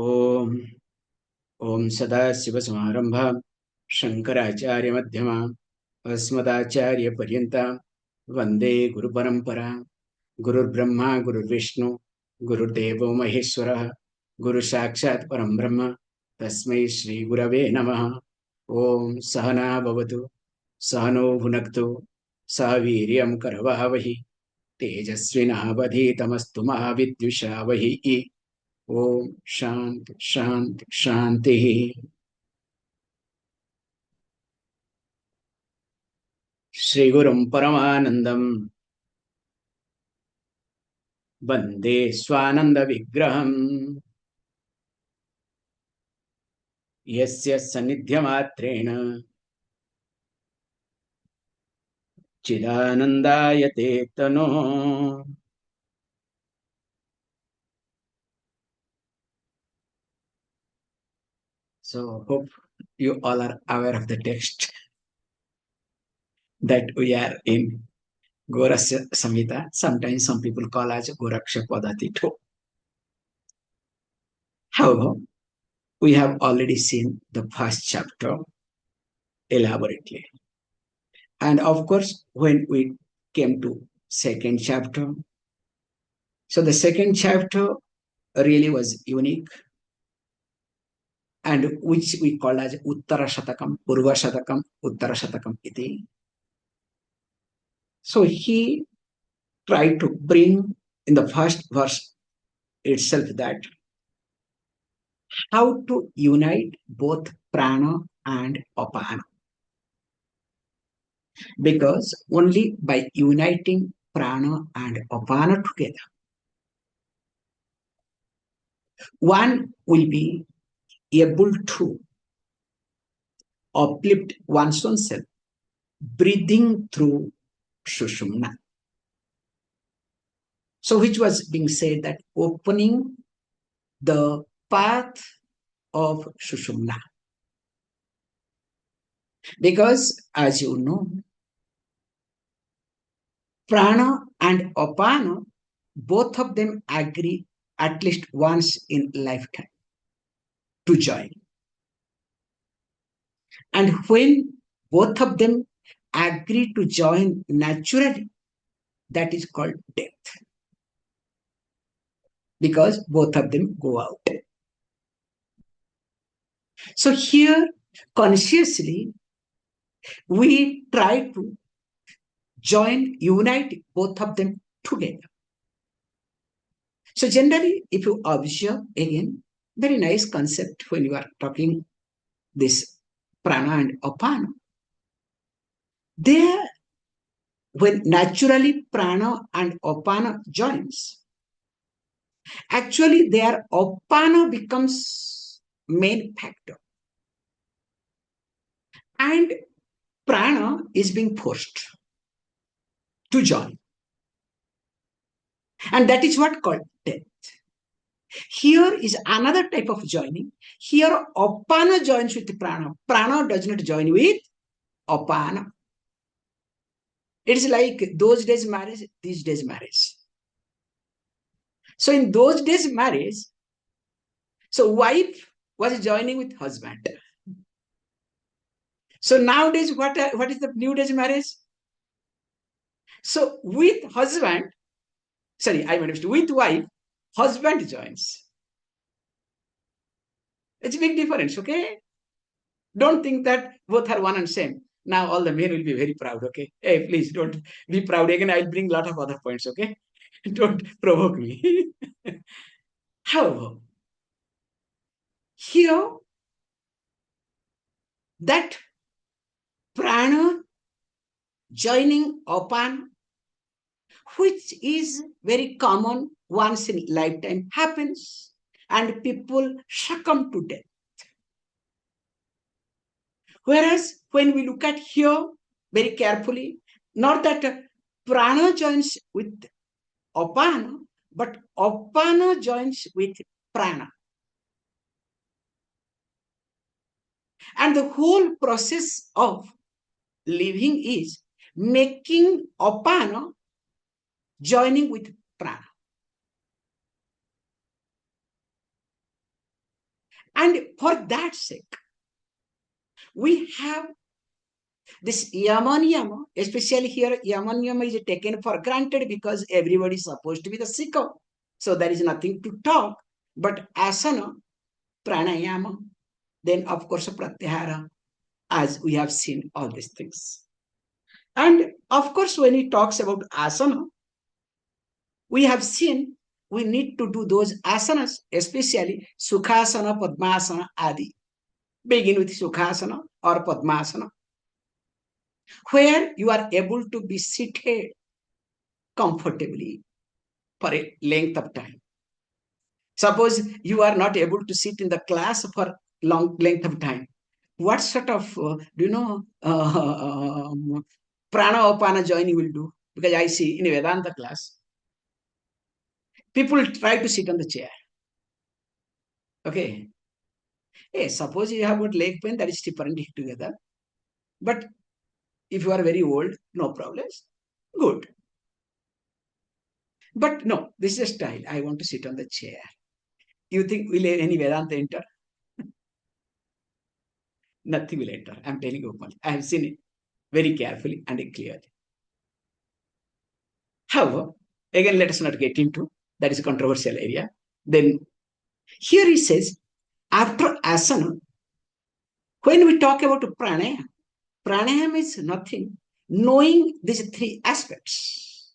ओम ओम सदाशिवसमारंभां शंकराचार्यमध्यमाम् अस्मदाचार्यपर्यन्तां वन्दे गुरुपरम्परां। गुरुर्ब्रह्मा गुरुर्विष्णु गुरुर्देवो महेश्वरः गुरुसाक्षात् परं ब्रह्म तस्मै श्रीगुरवे नमः। ओम सहना भवतु सहनो भुनक्तु सह वीर्यं करवावहि तेजस्विनावधीतमस्तु मा विद्विषावहि। ओम शांति शांति शांति। श्री गुरुं परमानंदं वंदे स्वानंद विग्रहम् यस्य सन्निध्यमात्रेण चिदानंदायते तनो। So hope you all are aware of the text that we are in Goraksha Samhita. Sometimes some people call as Goraksha Padati too. However, we have already seen the first chapter elaborately. And of course, when we came to second chapter, so the second chapter really was unique, and which we call as Uttara Shatakam, Purva Shatakam, Uttara Shatakam iti. So he tried to bring in the first verse itself that how to unite both prana and apana. Because only by uniting prana and apana together, one will be able to uplift one's own self, breathing through Sushumna. So which was being said that opening the path of Sushumna. Because as you know, prana and apana, both of them agree at least once in lifetime to join. And when both of them agree to join naturally, that is called death. Because both of them go out. So here, consciously, we try to unite both of them together. So generally, if you observe again, very nice concept when you are talking this prana and apana. There, when naturally prana and apana joins, actually their apana becomes main factor. And prana is being forced to join. And that is what called death. Here is another type of joining. Here apana joins with prana. Prana does not join with apana. It is like those days marriage, these days marriage. So in those days marriage, so wife was joining with husband. So nowadays, what is the new days marriage? So with husband, with wife, husband joins. It's a big difference, okay? Don't think that both are one and same. Now all the men will be very proud, okay? Hey, please don't be proud. Again, I'll bring a lot of other points, okay? Don't provoke me. However, here, that prana joining apana, which is very common once in lifetime, happens, and people succumb to death. Whereas when we look at here very carefully, not that prana joins with apana, but apana joins with prana. And the whole process of living is making apana joining with prana. And for that sake, we have this yama niyama, especially here, yama niyama is taken for granted because everybody is supposed to be the seeker. So there is nothing to talk. But asana, pranayama, then of course pratyahara, as we have seen all these things. And of course, when he talks about asana, we have seen we need to do those asanas, especially Sukhasana, Padmasana, Adi. Begin with Sukhasana or Padmasana, where you are able to be seated comfortably for a length of time. Suppose you are not able to sit in the class for long length of time. What sort of, prana opana join you will do? Because I see in a Vedanta class, people try to sit on the chair. Okay. Hey, suppose you have got leg pain, that is different together. But if you are very old, no problems. Good. But no, this is a style. I want to sit on the chair. You think will any Vedanta enter? Nothing will enter. I'm telling you openly. I have seen it very carefully and clearly. However, again, let us not get into that is a controversial area. Then here he says, after asana, when we talk about pranayama, pranayama is nothing. Knowing these three aspects,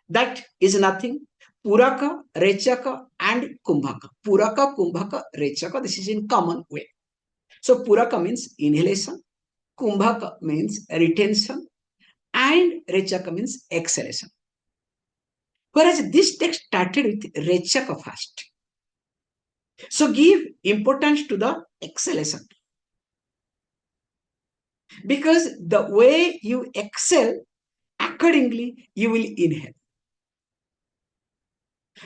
that is nothing. Puraka, Rechaka, and Kumbhaka. Puraka, Kumbhaka, Rechaka, this is in common way. So Puraka means inhalation, Kumbhaka means retention, and Rechaka means exhalation. Whereas this text started with Rechaka first. So give importance to the exhalation. Because the way you exhale, accordingly, you will inhale.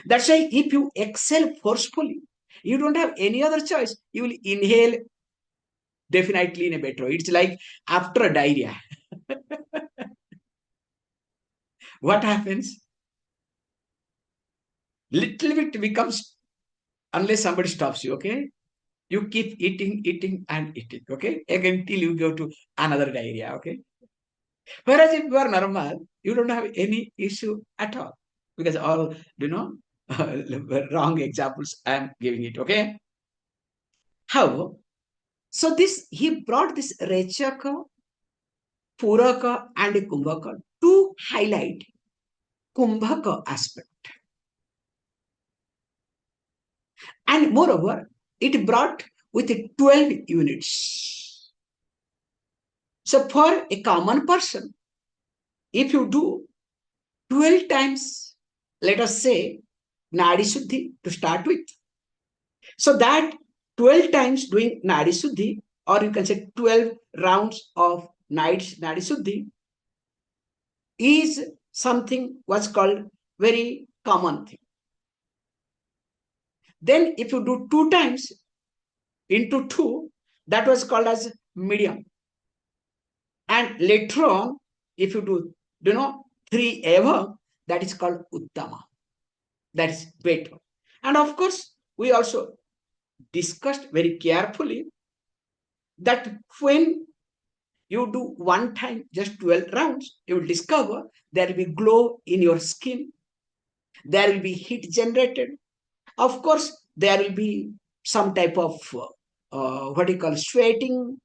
That's why if you exhale forcefully, you don't have any other choice. You will inhale definitely in a better way. It's like after a diarrhea. What happens? Little bit becomes, unless somebody stops you, okay? You keep eating, and eating, okay? Again, till you go to another diarrhea, okay? Whereas if you are normal, you don't have any issue at all. Because all, wrong examples I am giving it, okay? However, so this, he brought this Rechaka, Puraka, and Kumbhaka to highlight Kumbhaka aspect. And moreover, it brought with 12 units. So for a common person, if you do 12 times, let us say, Nadi Shuddhi to start with. So that 12 times doing Nadi Shuddhi, or you can say 12 rounds of Nadi Shuddhi, is something what's called very common thing. Then if you do 2 times into 2, that was called as medium. And later on, if you do, 3 ever, that is called Uttama. That is better. And of course, we also discussed very carefully that when you do 1 time, just 12 rounds, you will discover there will be glow in your skin. There will be heat generated. Of course, there will be some type of, sweating.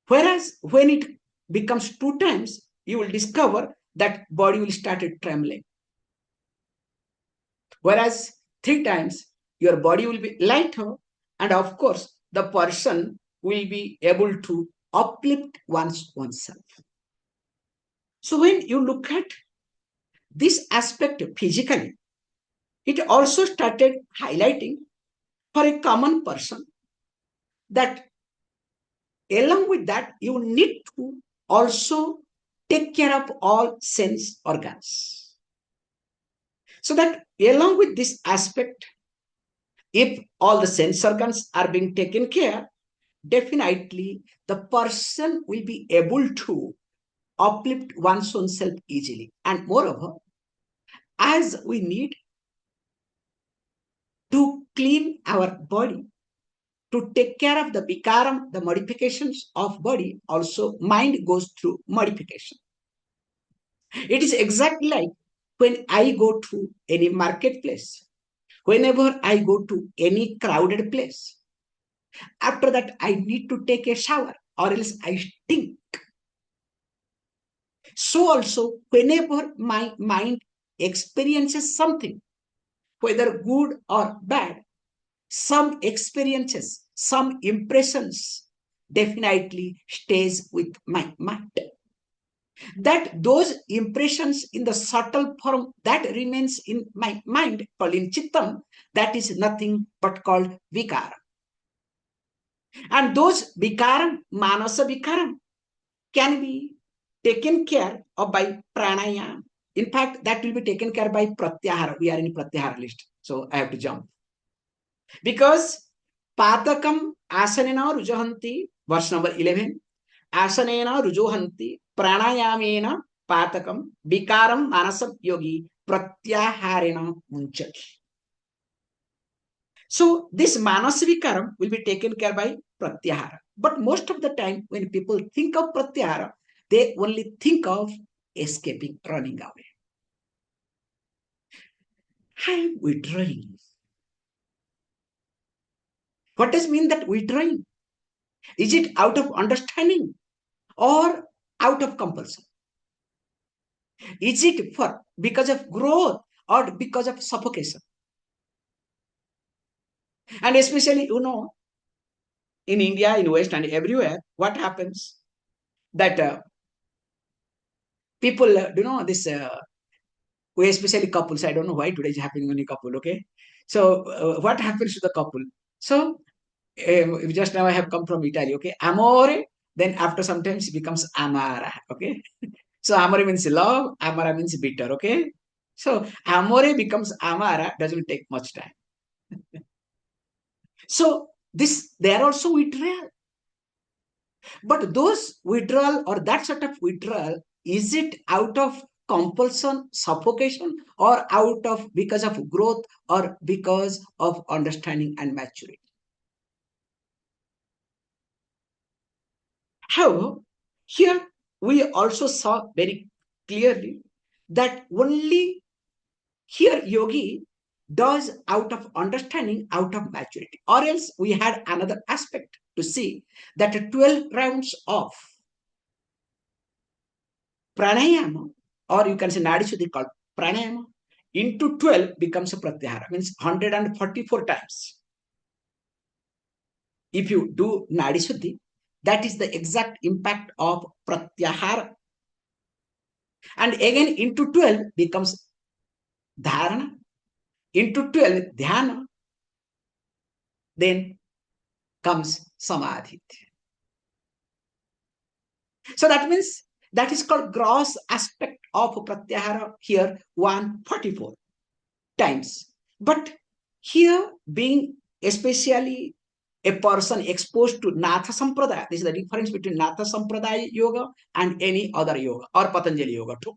Whereas when it becomes 2 times, you will discover that body will start trembling. Whereas 3 times, your body will be lighter, and of course, the person will be able to uplift oneself. So when you look at this aspect physically, it also started highlighting for a common person that along with that, you need to also take care of all sense organs. So that along with this aspect, if all the sense organs are being taken care, definitely the person will be able to uplift one's own self easily. And moreover, as we need to clean our body, to take care of the vikaram, the modifications of body, also mind goes through modification. It is exactly like when I go to any marketplace, whenever I go to any crowded place, after that I need to take a shower or else I stink. So also, whenever my mind experiences something, whether good or bad, some experiences, some impressions definitely stays with my mind. That those impressions in the subtle form that remains in my mind, called in chittam, that is nothing but called vikara. And those vikaram, manasa vikaram, can be taken care of by pranayama. In fact, that will be taken care by pratyahara. We are in pratyahara list, so I have to jump. Because patakam asanena rujahanti, verse number 11, asanena rujohanti pranayamena patakam vikaram manasam yogi pratyaharena munchati. So this manas vikaram will be taken care by pratyahara. But most of the time when people think of pratyahara, they only think of escaping, running away. I am withdrawing. What does mean that withdrawing? Is it out of understanding or out of compulsion? Is it for because of growth or because of suffocation? And especially, in India, in West and everywhere, what happens that people, this, we especially couples, I don't know why today is happening only couple, okay? So what happens to the couple? So just now I have come from Italy, okay? Amore, then after sometimes it becomes amara, okay? So amore means love, amara means bitter, okay? So amore becomes amara, doesn't take much time. So this, they are also withdrawal. But those withdrawal or that sort of withdrawal, is it out of compulsion, suffocation, or out of because of growth or because of understanding and maturity? However, here we also saw very clearly that only here yogi does out of understanding, out of maturity. Or else we had another aspect to see that 12 rounds of pranayama, or you can say nadi shuddhi called pranayama, into 12 becomes a pratyahara, means 144 times. If you do nadi shuddhi, that is the exact impact of pratyahara. And again into 12 becomes dharana, into 12 dhyana, then comes samadhi. So that means that is called gross aspect of pratyahara here 144 times. But here being especially a person exposed to Natha Sampradaya, this is the difference between Natha Sampradaya yoga and any other yoga or Patanjali yoga too.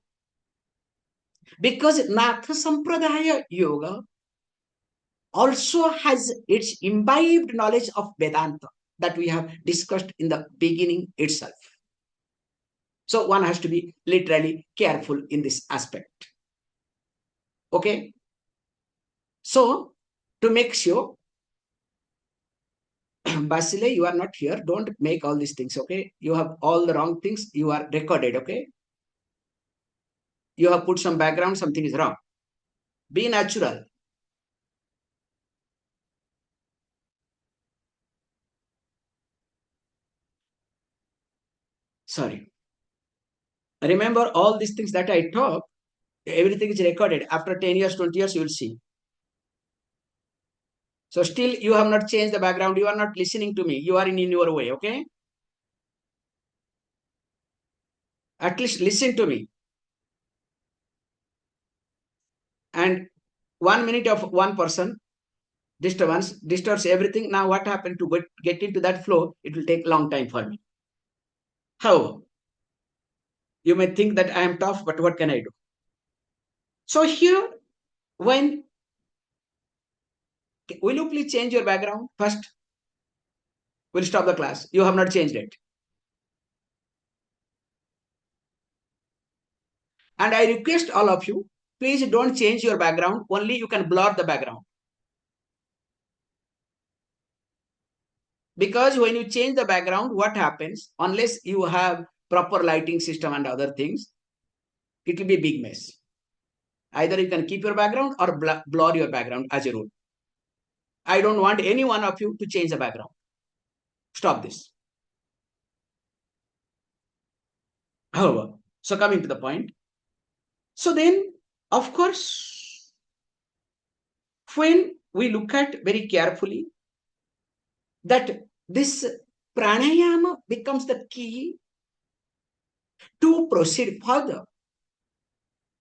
Because Natha Sampradaya yoga also has its imbibed knowledge of Vedanta that we have discussed in the beginning itself. So one has to be literally careful in this aspect. Okay. So to make sure, Basile, you are not here. Don't make all these things. Okay. You have all the wrong things. You are recorded. Okay. You have put some background. Something is wrong. Be natural. Sorry. Remember all these things that I talk. Everything is recorded. After 10 years, 20 years, you will see. So still you have not changed the background. You are not listening to me. You are in your way. Okay. At least listen to me. And 1 minute of one person disturbance disturbs everything. Now what happened to get into that flow? It will take a long time for me. How? You may think that I am tough, but what can I do? So here, when will you please change your background first? We'll stop the class. You have not changed it. And I request all of you, please don't change your background. Only you can blur the background. Because when you change the background, what happens? Unless you have proper lighting system and other things, it will be a big mess. Either you can keep your background or blur your background as a rule. I don't want any one of you to change the background. Stop this. However, so coming to the point. So then, of course, when we look at very carefully that this pranayama becomes the key to proceed further,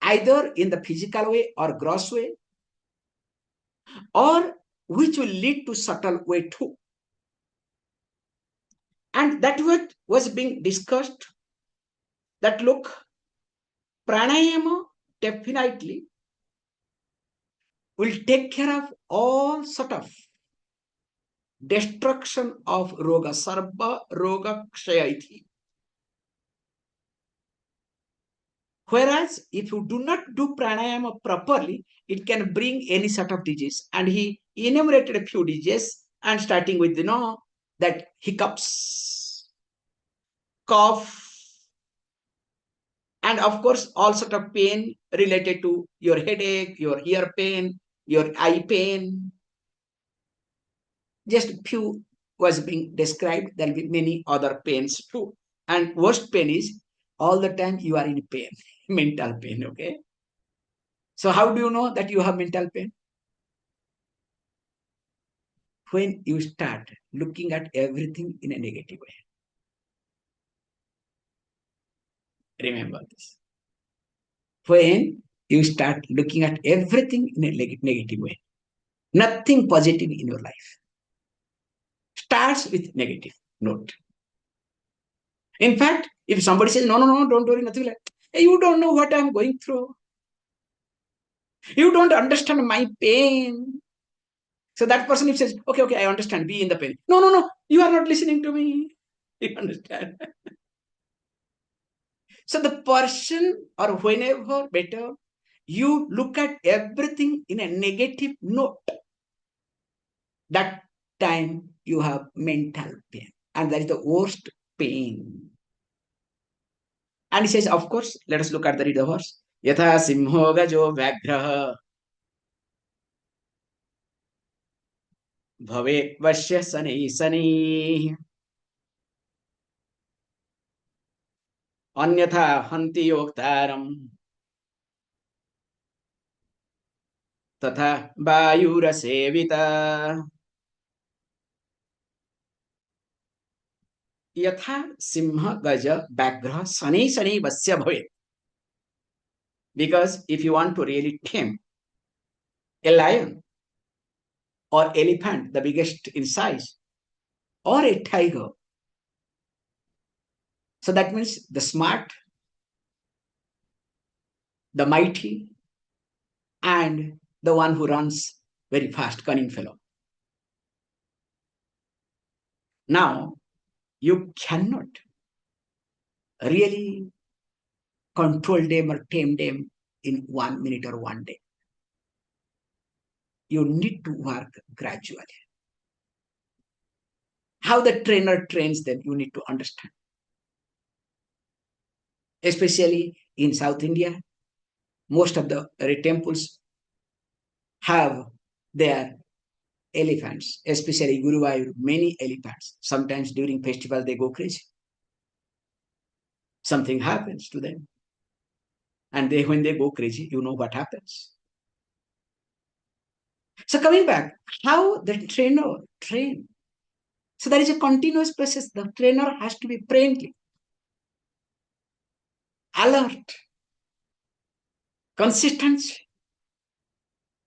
either in the physical way or gross way, or which will lead to subtle way too. And that what was being discussed, that look, pranayama definitely will take care of all sort of destruction of roga, sarva roga kshayati. Whereas if you do not do pranayama properly, it can bring any sort of disease. And he enumerated a few diseases, and starting with that hiccups, cough, and of course all sort of pain related to your headache, your ear pain, your eye pain. Just few was being described. There will be many other pains too. And worst pain is all the time you are in pain, mental pain, okay? So how do you know that you have mental pain? When you start looking at everything in a negative way. Remember this. When you start looking at everything in a negative way, nothing positive in your life starts with negative note. In fact, if somebody says, no, don't worry, nothing like that. Hey, you don't know what I'm going through. You don't understand my pain. So that person, if says, okay, I understand, be in the pain. No, you are not listening to me. You understand? So the person, or whenever better, you look at everything in a negative note, that time you have mental pain. And that is the worst pain. And he says, of course, let us look at the read the verse. Yatha simho gajo vyagraha bhavet vashya sani anyatha hanti yoktaram tatha vayura sevita yatha simha gaja vyagraha sani vasya bhavet. Because if you want to really tame a lion or elephant, the biggest in size, or a tiger, so that means the smart, the mighty, and the one who runs very fast, cunning fellow. Now, you cannot really control them or tame them in 1 minute or 1 day. You need to work gradually. How the trainer trains them, you need to understand. Especially in South India, most of the temples have their elephants, especially Guruvayur, many elephants. Sometimes during festival, they go crazy. Something happens to them. And when they go crazy, you know what happens. So coming back, how the trainer train. So there is a continuous process. The trainer has to be friendly, alert, consistency.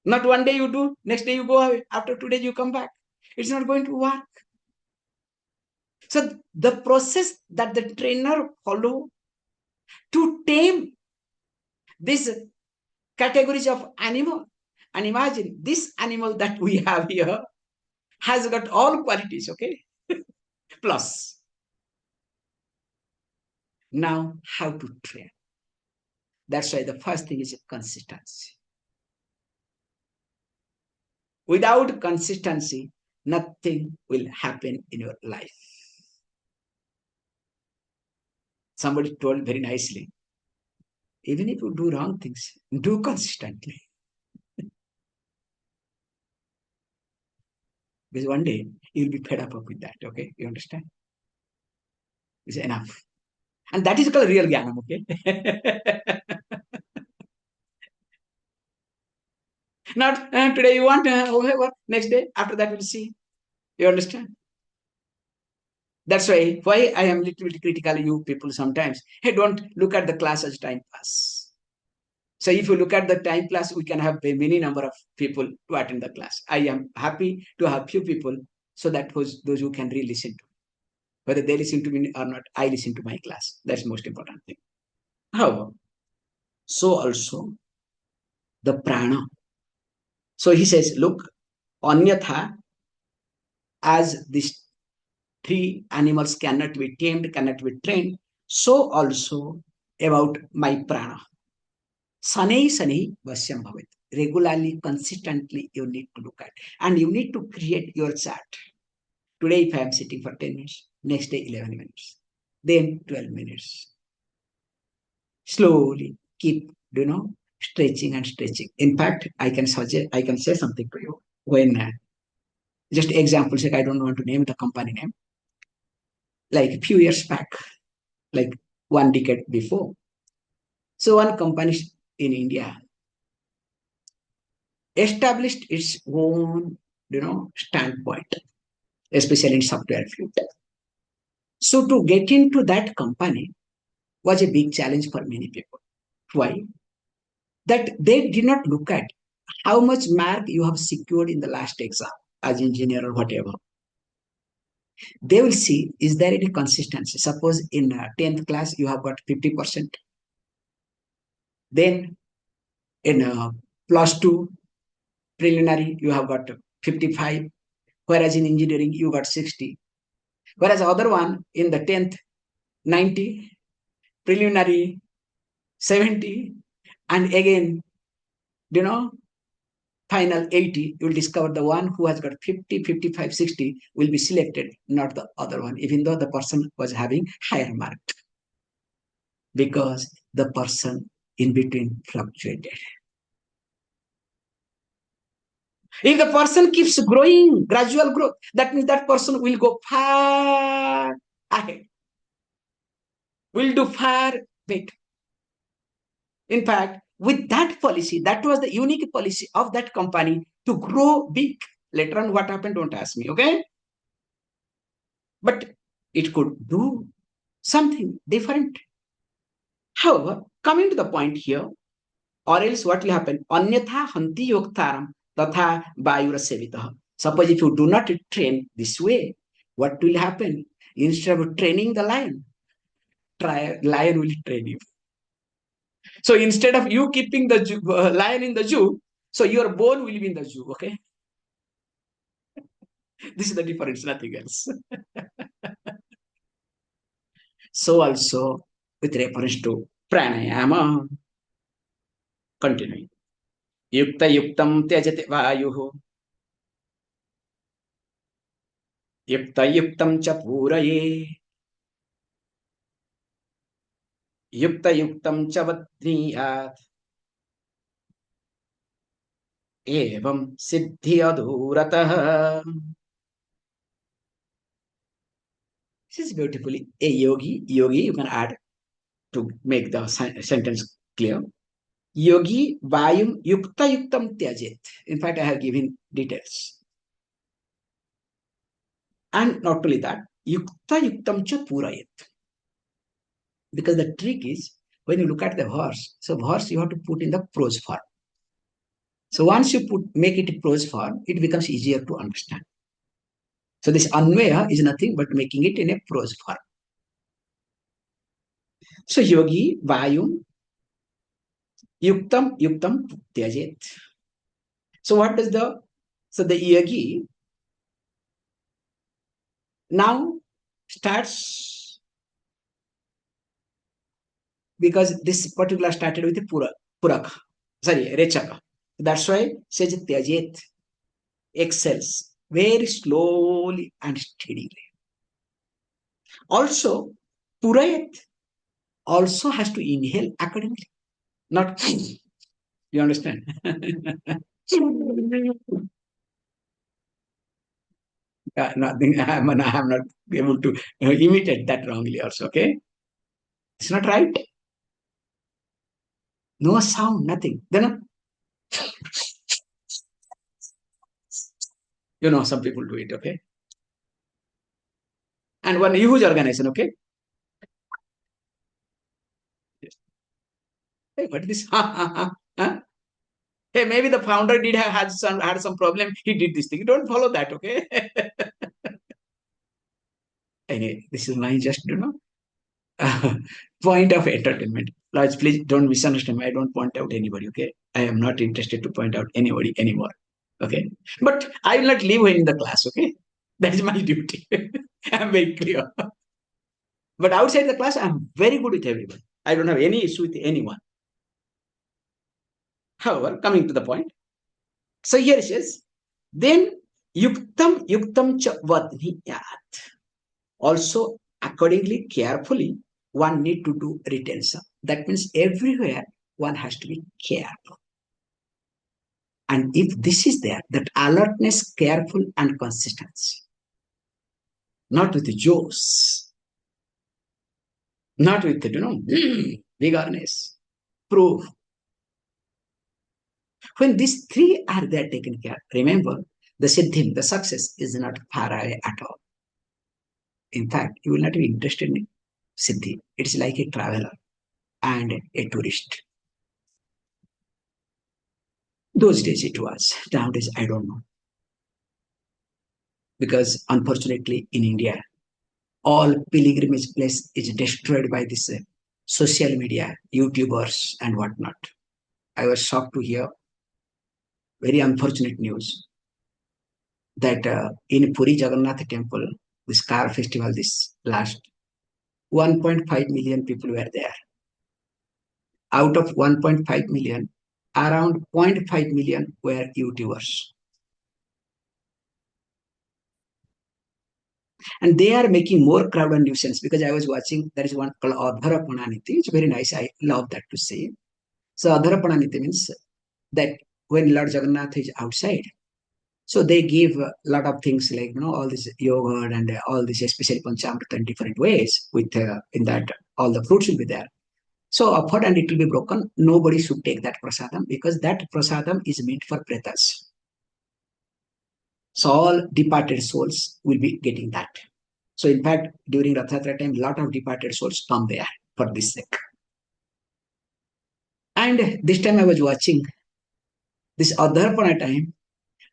Not one day you do, next day you go away. After 2 days you come back. It's not going to work. So the process that the trainer follow to tame these categories of animal, And imagine this animal that we have here has got all qualities, okay? Plus, now how to train. That's why the first thing is consistency. Without consistency, nothing will happen in your life. Somebody told very nicely, even if you do wrong things, do consistently. Because one day you'll be fed up with that, okay? You understand? It's enough. And that is called real jnanam, okay? Not today you want, next day, after that we'll see. You understand? That's why I am a little bit critical of you people sometimes. Hey, don't look at the class as time pass. So if you look at the time class, we can have a many number of people to attend the class. I am happy to have few people so that those who can really listen to me. Whether they listen to me or not, I listen to my class. That's the most important thing. However, so also the prana. So he says, look, anyatha, as these three animals cannot be tamed, cannot be trained, so also about my prana. Sanei sanei vasyam bhavet. Regularly, consistently, you need to look at. And you need to create your chart. Today, if I am sitting for 10 minutes, next day 11 minutes, then 12 minutes. Slowly keep, stretching and stretching. In fact, I can say something to you. When, just example sake, I don't want to name the company name. Like a few years back, like 1 decade before. So one company in India established its own, standpoint, especially in software field. So to get into that company was a big challenge for many people. Why? That they did not look at how much mark you have secured in the last exam as engineer or whatever. They will see, is there any consistency? Suppose in 10th class, you have got 50%. Then in plus 2 preliminary, you have got 55. Whereas in engineering, you got 60. Whereas other one in the 10th, 90, preliminary, 70, and again, final 80, you will discover the one who has got 50, 55, 60 will be selected, not the other one, even though the person was having higher mark. Because the person in between fluctuated. If the person keeps growing, gradual growth, that means that person will go far ahead, will do far better. In fact, with that policy, that was the unique policy of that company to grow big. Later on, what happened, don't ask me, okay? But it could do something different. However, coming to the point here, or else what will happen? Anyatha hanti yoktaram tatha vayura sevitaha. Suppose if you do not train this way, what will happen? Instead of training the lion, lion will train you. So instead of you keeping the lion in the zoo, so your bone will be in the zoo, okay? This is the difference, nothing else. So also with reference to pranayama, continuing. Yukta yuktam tyajati vayuhu. Yukta yuktam cha puraye. Yukta yuktam cha vadniyat. Evam siddhi adhuratah. This is beautifully a yogi, you can add to make the sentence clear. Yogi vayum yukta yuktam tyajet. In fact, I have given details. And not only that, yukta yuktam cha purayet. Because the trick is, when you look at the horse, so horse you have to put in the prose form. So once you make it prose form, it becomes easier to understand. So this anvaya is nothing but making it in a prose form. So yogi vayum yuktam yuktam tyajet. So what does the yogi now starts, because this particular started with Puraka, sorry, Rechaka. That's why says Tyajet excels very slowly and steadily. Also, Purayat also has to inhale accordingly, not you understand? Nothing. I'm not able to imitate that wrongly. Also, okay, it's not right. No sound, nothing. Then some people do it. Okay, and one huge organization. Okay, hey, what is this? Huh? Hey, maybe the founder did have had some problem. He did this thing. Don't follow that. Okay. Anyway, this is my just point of entertainment. Lord, please don't misunderstand me. I don't point out anybody. Okay, I am not interested to point out anybody anymore. Okay, but I will not leave him in the class. Okay, that is my duty. I am very clear. But outside the class, I am very good with everybody. I don't have any issue with anyone. However, coming to the point, so here it says, then yuktam cha vadniyat. Also, accordingly, carefully, one need to do retention. That means everywhere one has to be careful. And if this is there, that alertness, careful, and consistency, not with the jaws, not with the vigorness, proof. When these three are there taken care, remember, the siddhim, the success, is not far away at all. In fact, you will not be interested in siddhi. It's like a traveler and a tourist. Those days it was. Nowadays, I don't know. Because unfortunately, in India, all pilgrimage place is destroyed by this social media, YouTubers, and whatnot. I was shocked to hear very unfortunate news that in Puri Jagannath temple, this car festival, this last 1.5 million people were there. Out of 1.5 million, around 0.5 million were YouTubers. And they are making more crowd and nuisance, because I was watching, there is one called Adhara Pananiti. It's very nice. I love that to see. So Adhara Pananiti means that when Lord Jagannath is outside, so they give a lot of things like, all this yogurt and all this, especially panchamrita in different ways, with in that all the fruits will be there. So offered and it will be broken. Nobody should take that prasadam, because that prasadam is meant for pretas. So all departed souls will be getting that. So in fact, during Rathayatra time, a lot of departed souls come there for this sake. And this time I was watching this Adharpana time.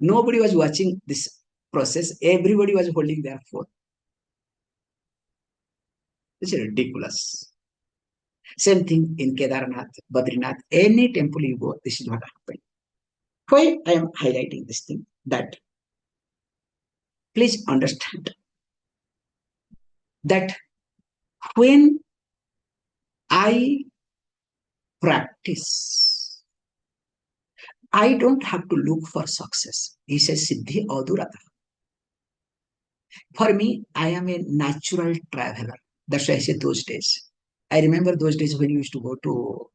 Nobody was watching this process. Everybody was holding their phone. This is ridiculous. Same thing in Kedarnath, Badrinath, any temple you go, this is what happened. Why I am highlighting this thing? That please understand that when I practice, I don't have to look for success. He says, Siddhi Adurata. For me, I am a natural traveler. That's why I said those days. I remember those days when you used to go to,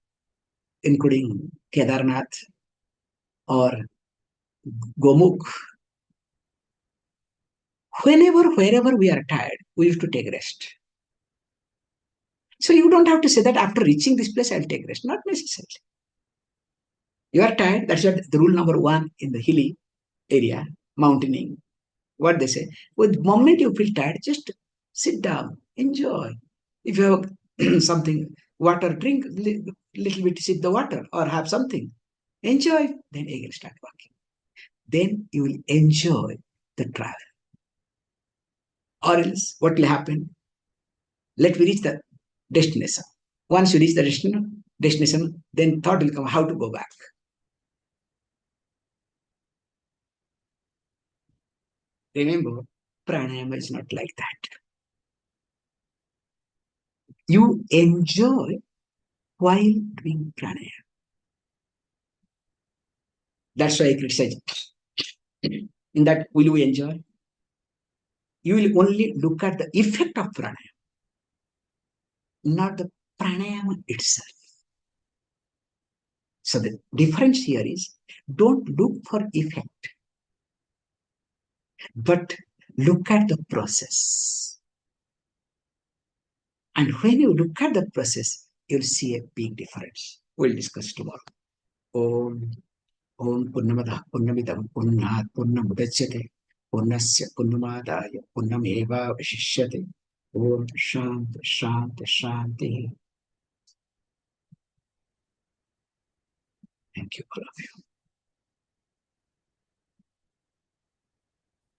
including Kedarnath or Gomukh. Wherever we are tired, we used to take rest. So you don't have to say that after reaching this place, I'll take rest. Not necessarily. You are tired. That's what the rule number one in the hilly area, mountaineering. What they say, with the moment you feel tired, just sit down, enjoy. If you have something, water, drink little bit, sip the water, or have something, enjoy. Then again start walking. Then you will enjoy the travel. Or else, what will happen? Let me reach the destination. Once you reach the destination, then thought will come how to go back. Remember, pranayama is not like that. You enjoy while doing pranayama. That's why I criticize. In that, will you enjoy? You will only look at the effect of pranayama, not the pranayama itself. So the difference here is, don't look for effect, but look at the process. And when you look at the process, you'll see a big difference. We'll discuss tomorrow. Om Om Purnamadah Purnamidam Purnat Purnamudachyate Purnasya Purnamadaya Purnameva Vishishyate. Om Shanti Shanti Shanti. Thank you, all of you.